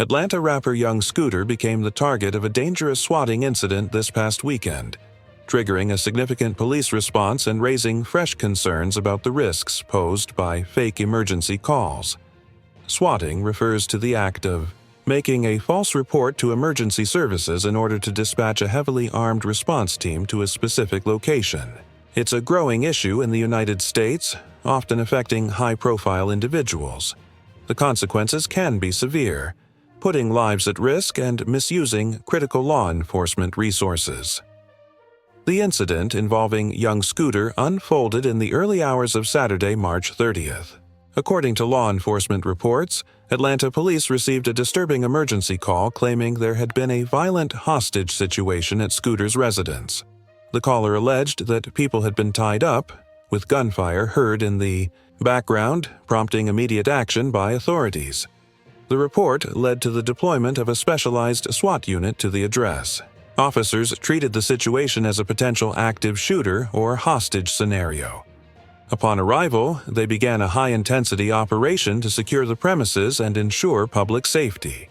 Atlanta rapper Young Scooter became the target of a dangerous swatting incident this past weekend, triggering a significant police response and raising fresh concerns about the risks posed by fake emergency calls. Swatting refers to the act of making a false report to emergency services in order to dispatch a heavily armed response team to a specific location. It's a growing issue in the United States, often affecting high-profile individuals. The consequences can be severe, putting lives at risk and misusing critical law enforcement resources. The incident involving Young Scooter unfolded in the early hours of Saturday, March 30th. According to law enforcement reports, Atlanta police received a disturbing emergency call claiming there had been a violent hostage situation at Scooter's residence. The caller alleged that people had been tied up, with gunfire heard in the background, prompting immediate action by authorities. The report led to the deployment of a specialized SWAT unit to the address. Officers treated the situation as a potential active shooter or hostage scenario. Upon arrival, they began a high-intensity operation to secure the premises and ensure public safety.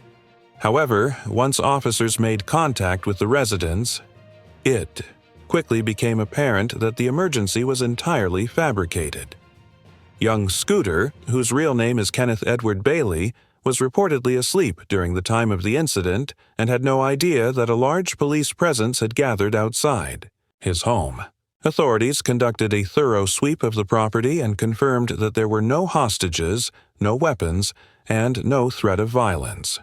However, once officers made contact with the residents, it quickly became apparent that the emergency was entirely fabricated. Young Scooter, whose real name is Kenneth Edward Bailey, was reportedly asleep during the time of the incident and had no idea that a large police presence had gathered outside his home. Authorities conducted a thorough sweep of the property and confirmed that there were no hostages, no weapons, and no threat of violence.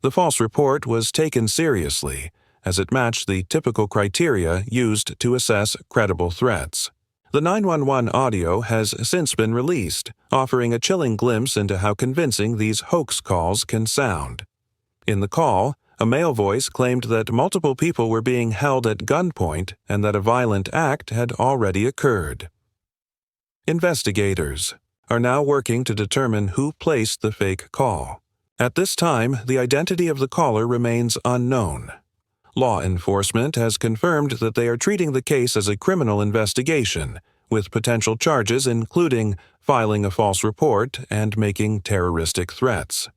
The false report was taken seriously, as it matched the typical criteria used to assess credible threats. The 911 audio has since been released, offering a chilling glimpse into how convincing these hoax calls can sound. In the call, a male voice claimed that multiple people were being held at gunpoint and that a violent act had already occurred. Investigators are now working to determine who placed the fake call. At this time, the identity of the caller remains unknown. Law enforcement has confirmed that they are treating the case as a criminal investigation, with potential charges including filing a false report and making terroristic threats.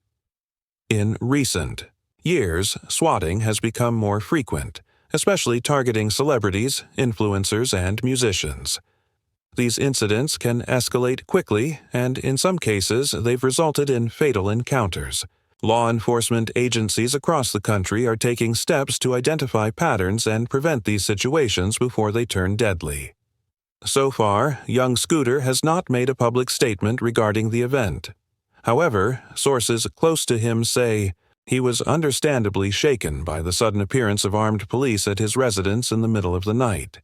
In recent years, swatting has become more frequent, especially targeting celebrities, influencers, and musicians. These incidents can escalate quickly, and in some cases, they've resulted in fatal encounters. Law enforcement agencies across the country are taking steps to identify patterns and prevent these situations before they turn deadly. So far, Young Scooter has not made a public statement regarding the event. However, sources close to him say he was understandably shaken by the sudden appearance of armed police at his residence in the middle of the night.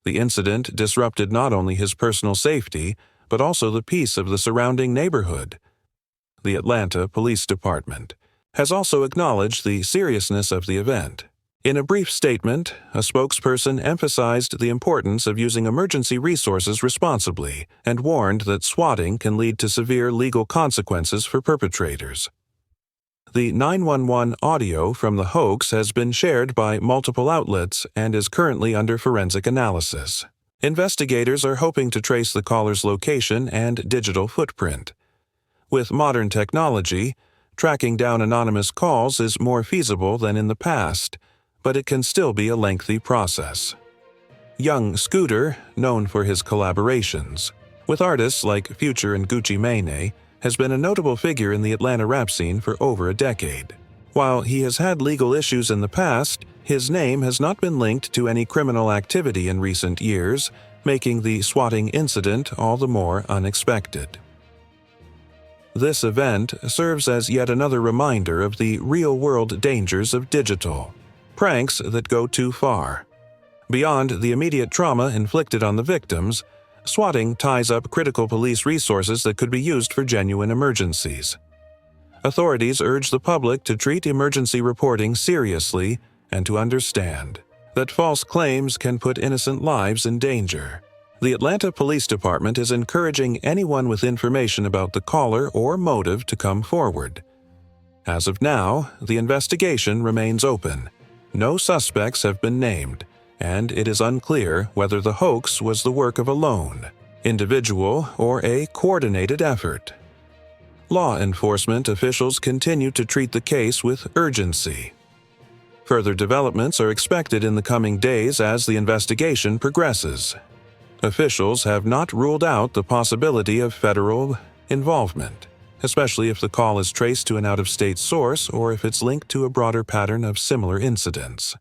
The incident disrupted not only his personal safety, but also the peace of the surrounding neighborhood. The Atlanta Police Department has also acknowledged the seriousness of the event. In a brief statement, a spokesperson emphasized the importance of using emergency resources responsibly and warned that swatting can lead to severe legal consequences for perpetrators. The 911 audio from the hoax has been shared by multiple outlets and is currently under forensic analysis. Investigators are hoping to trace the caller's location and digital footprint. With modern technology, tracking down anonymous calls is more feasible than in the past, but it can still be a lengthy process. Young Scooter, known for his collaborations with artists like Future and Gucci Mane, has been a notable figure in the Atlanta rap scene for over a decade. While he has had legal issues in the past, his name has not been linked to any criminal activity in recent years, making the swatting incident all the more unexpected. This event serves as yet another reminder of the real-world dangers of digital pranks that go too far. Beyond the immediate trauma inflicted on the victims, swatting ties up critical police resources that could be used for genuine emergencies. Authorities urge the public to treat emergency reporting seriously and to understand that false claims can put innocent lives in danger. The Atlanta Police Department is encouraging anyone with information about the caller or motive to come forward. As of now, the investigation remains open. No suspects have been named, and it is unclear whether the hoax was the work of a lone individual or a coordinated effort. Law enforcement officials continue to treat the case with urgency. Further developments are expected in the coming days as the investigation progresses. Officials have not ruled out the possibility of federal involvement, especially if the call is traced to an out-of-state source or if it's linked to a broader pattern of similar incidents.